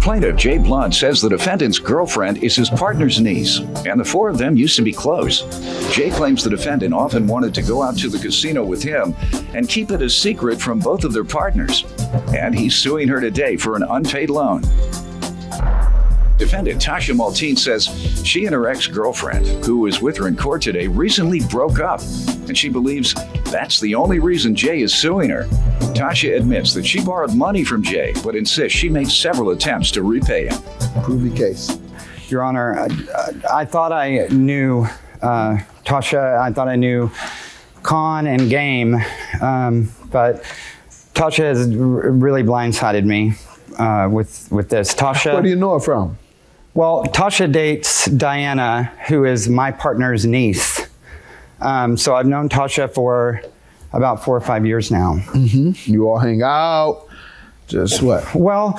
Plaintiff Jay Blunt says the defendant's girlfriend is his partner's niece, and the four of them used to be close. Jay claims the defendant often wanted to go out to the casino with him and keep it a secret from both of their partners. And he's suing her today for an unpaid loan. Defendant Tasha Maltine says she and her ex-girlfriend, who was with her in court today, recently broke up, and she believes that's the only reason Jay is suing her. Tasha admits that she borrowed money from Jay, but insists she made several attempts to repay him. Prove your case. Your Honor, I thought I knew Tasha. I thought I knew con and game, but Tasha has really blindsided me with this. Tasha. Where do you know her from? Well, Tasha dates Diana, who is my partner's niece. So I've known Tasha for about 4 or 5 years now. Mm-hmm. You all hang out. Just what? Well,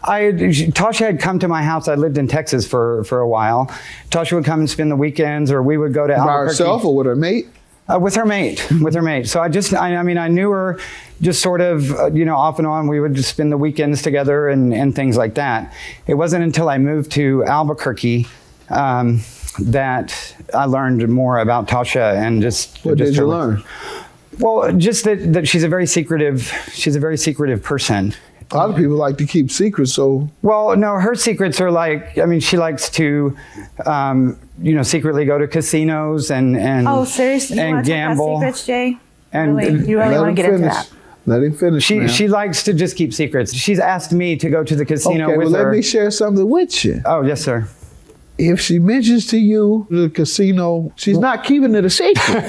Tasha had come to my house. I lived in Texas for a while. Tasha would come and spend the weekends, or we would go to Albuquerque. By herself or with her mate? With her mate. So I knew her just sort of, off and on. We would just spend the weekends together and things like that. It wasn't until I moved to Albuquerque that I learned more about Tasha and just. What did you learn? Well, just that she's a very secretive person. A lot of people like to keep secrets, so. Well, no, her secrets are she likes to, secretly go to casinos and oh, seriously? And gamble. Secrets, Jay? And really? You really want to get into that? Let him finish. She likes to just keep secrets. She's asked me to go to the casino with her. Let me share something with you. Oh, yes, sir. If she mentions to you the casino, she's not keeping it a secret.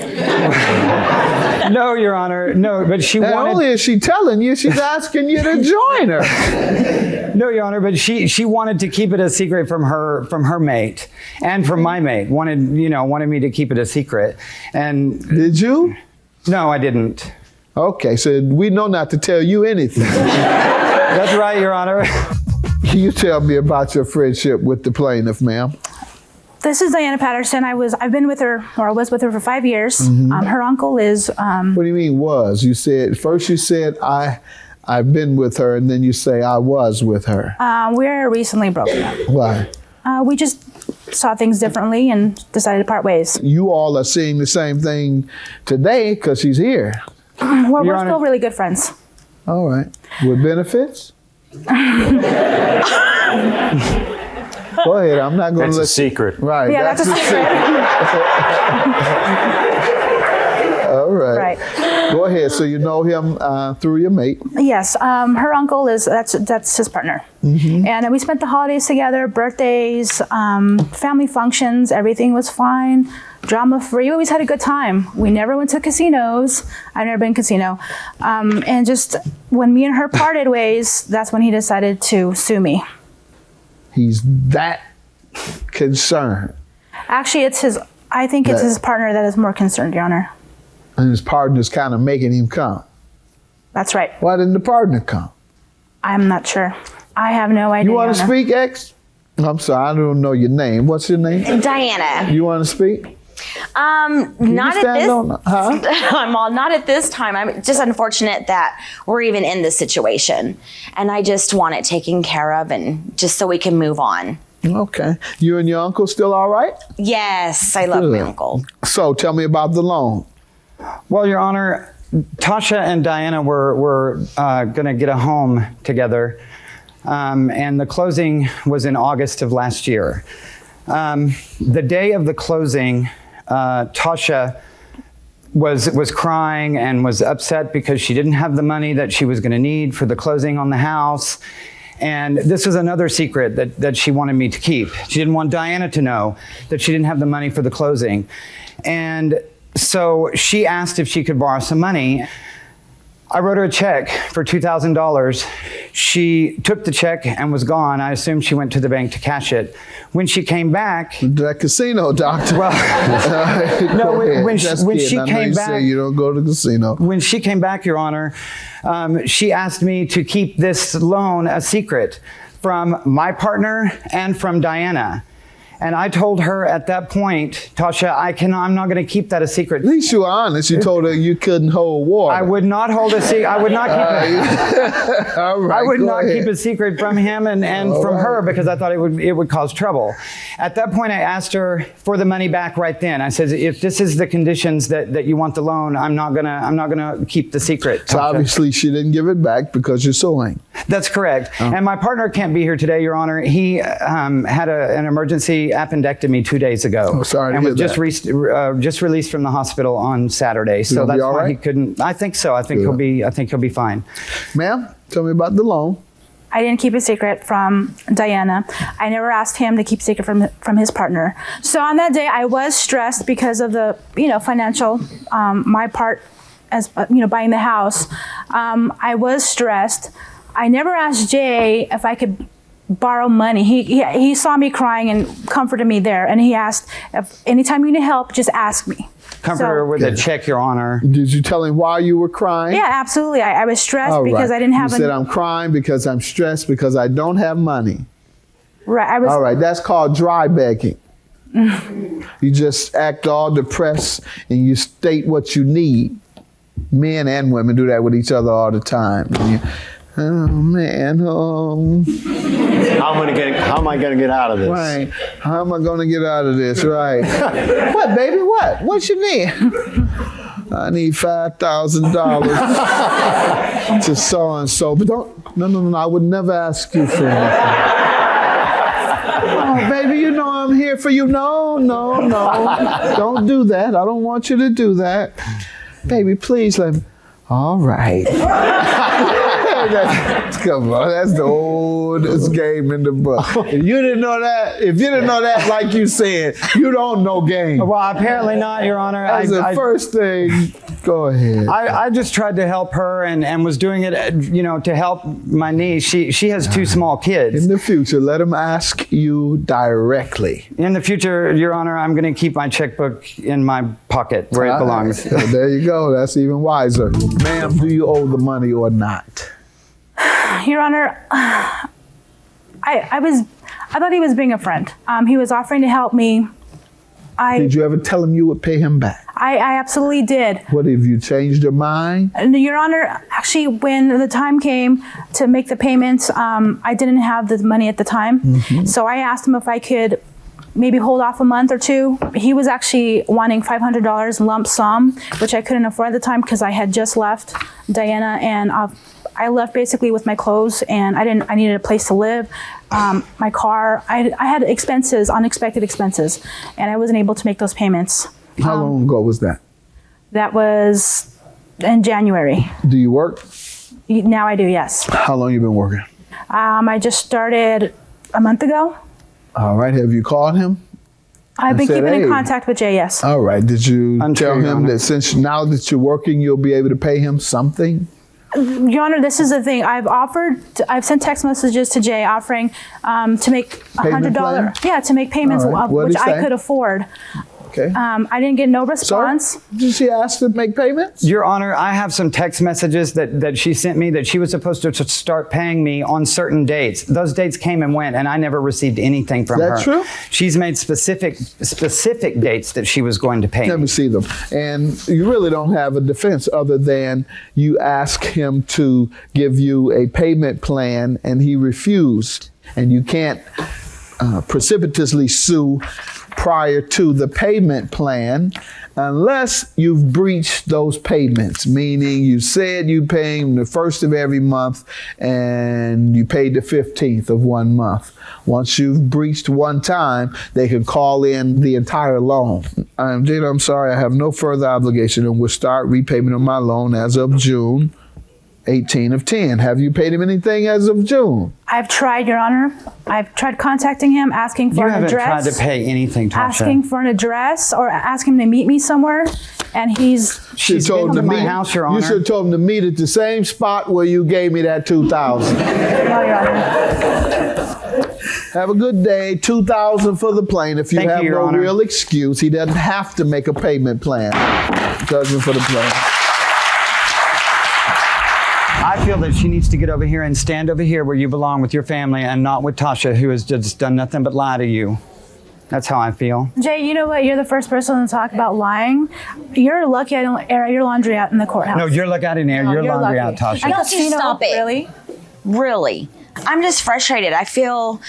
No, Your Honor. No, but she wanted. Not only is she telling you, she's asking you to join her. No, Your Honor, but she wanted to keep it a secret from her mate and from my mate. Wanted me to keep it a secret. And did you? No, I didn't. Okay, so we know not to tell you anything. That's right, Your Honor. Can you tell me about your friendship with the plaintiff, ma'am? This is Diana Patterson. I was with her for 5 years. Mm-hmm. Her uncle is. What do you mean was? You said I've been with her, and then you say I was with her. We're recently broken up. Why? We just saw things differently and decided to part ways. You all are seeing the same thing today because she's here. Well, we're still really good friends. All right. With benefits? Go ahead. I'm not going to let. That's a secret. Right. Yeah, that's a secret. All right. Right. Go ahead. So you know him through your mate. Yes. Her uncle that's his partner. Mm-hmm. And we spent the holidays together, birthdays, family functions. Everything was fine. Drama free. We always had a good time. We never went to casinos. I've never been to casino. And just when me and her parted ways, that's when he decided to sue me. He's that concerned. Actually, I think it's his partner that is more concerned, Your Honor. And his partner's kind of making him come. That's right. Why didn't the partner come? I'm not sure. I have no idea. You want to speak, X? I'm sorry, I don't know your name. What's your name? Diana. You want to speak? Not at this time. I'm just unfortunate that we're even in this situation. And I just want it taken care of and just so we can move on. Okay. You and your uncle still all right? Yes, I love my uncle. So tell me about the loan. Well, Your Honor, Tasha and Diana were going to get a home together. And the closing was in August of last year. The day of the closing, Tasha was crying and was upset because she didn't have the money that she was going to need for the closing on the house. And this was another secret that she wanted me to keep. She didn't want Diana to know that she didn't have the money for the closing. And so she asked if she could borrow some money. I wrote her a check for $2,000. She took the check and was gone. I assumed she went to the bank to cash it. When she came back... The casino, doctor. Well, no, when she came back... Say you don't go to the casino. When she came back, Your Honor, she asked me to keep this loan a secret from my partner and from Diana. And I told her at that point, Tasha, I'm not going to keep that a secret. At least you were honest. You told her you couldn't hold water. I would not hold a secret. I would not keep it. All right, I would not ahead. keep a secret from him and from her because I thought it would cause trouble. At that point, I asked her for the money back right then. I said, if this is the conditions that you want the loan, I'm not gonna keep the secret. So Tasha. obviously she didn't give it back because you're suing. That's correct. And my partner can't be here today, Your Honor. He had an emergency appendectomy 2 days ago. Oh, sorry to and hear was just released from the hospital on Saturday. So He'll be that's all why right? he couldn't. I think so. I think he'll be fine. Ma'am, tell me about the loan. I didn't keep a secret from Diana. I never asked him to keep secret from his partner. So on that day, I was stressed because of the financial my part as buying the house. I was stressed. I never asked Jay if I could borrow money. He saw me crying and comforted me there, and he asked, if anytime you need help, just ask me. Comfort her with a check, Your Honor. Did you tell him why you were crying? Yeah, absolutely. I was stressed All because right. I didn't have You said, I'm crying because I'm stressed because I don't have money. Right. All right, that's called dry begging. You just act all depressed and you state what you need. Men and women do that with each other all the time. And you, oh man, How am I gonna get out of this? right. How am I gonna get out of this? Right. What, baby? What? What you need? I need $5,000 to so and so. But don't. No. I would never ask you for anything. Oh, baby, you know I'm here for you. No. Don't do that. I don't want you to do that. Baby, please let me. All right. Come on, that's the oldest game in the book. If you didn't know that, like you said, you don't know game. Well, apparently not, Your Honor. That's the first thing. Go ahead. I just tried to help her and was doing it, to help my niece. She has two small kids. In the future, let them ask you directly. In the future, Your Honor, I'm going to keep my checkbook in my pocket where it belongs. There you go. That's even wiser. Ma'am, do you owe the money or not? Your Honor, I thought he was being a friend. He was offering to help me. Did you ever tell him you would pay him back? I absolutely did. What, have you changed your mind? Your Honor, actually, when the time came to make the payments, I didn't have the money at the time. So I asked him if I could maybe hold off a month or two. He was actually wanting $500 lump sum, which I couldn't afford at the time because I had just left Diana, and I left basically with my clothes, and I needed a place to live, my car. I had expenses, unexpected expenses, and I wasn't able to make those payments. How long ago was that? That was in January. Do you work? Now I do, yes. How long you been working? I just started a month ago. All right. Have you called him? I've been said, keeping "Hey." in contact with Jay, yes. All right. Did you Untrue, tell Your him Honor. that since now that you're working, you'll be able to pay him something? Your Honor, this is the thing. I've sent text messages to Jay offering to make Payment plan? $100. Yeah, to make payments, All right. What'd which he I say? could afford. Okay. I didn't get no response. Did she ask to make payments? Your Honor, I have some text messages that she sent me that she was supposed to start paying me on certain dates. Those dates came and went, and I never received anything from her. That true? She's made specific dates that she was going to pay Let me. me see them. And you really don't have a defense other than you ask him to give you a payment plan and he refused. And you can't precipitously sue prior to the payment plan unless you've breached those payments, meaning you said you pay him the first of every month and you paid the 15th of one month. Once you've breached one time, they can call in the entire loan. Jada, I'm sorry, I have no further obligation and will start repayment of my loan as of June 18 of 10. Have you paid him anything as of June? I've tried, Your Honor. I've tried contacting him, asking for You an haven't address. tried to pay anything, Tasha. Asking for an address or asking him to meet me somewhere, and She's Should've been to my meet- house, Your You Honor. should have told him to meet at the same spot where you gave me that $2,000. No, Your Honor. Have a good day. $2,000 for the plaintiff. You Thank you, have Your no Honor. real excuse. He doesn't have to make a payment plan. $2,000 for the plaintiff. I feel that she needs to get over here and stand over here where you belong with your family and not with Tasha, who has just done nothing but lie to you. That's how I feel. Jay, you know what? You're the first person to talk about lying. You're lucky I don't air your laundry out in the courthouse. No, you're lucky I didn't air your you're laundry lucky. out, Tasha. I Don't you casino, stop it. Really? Really. I'm just frustrated. I feel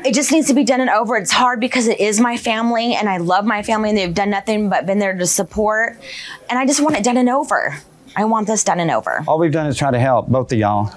it just needs to be done and over. It's hard because it is my family and I love my family and they've done nothing but been there to support. And I just want it done and over. I want this done and over. All we've done is try to help, both of y'all.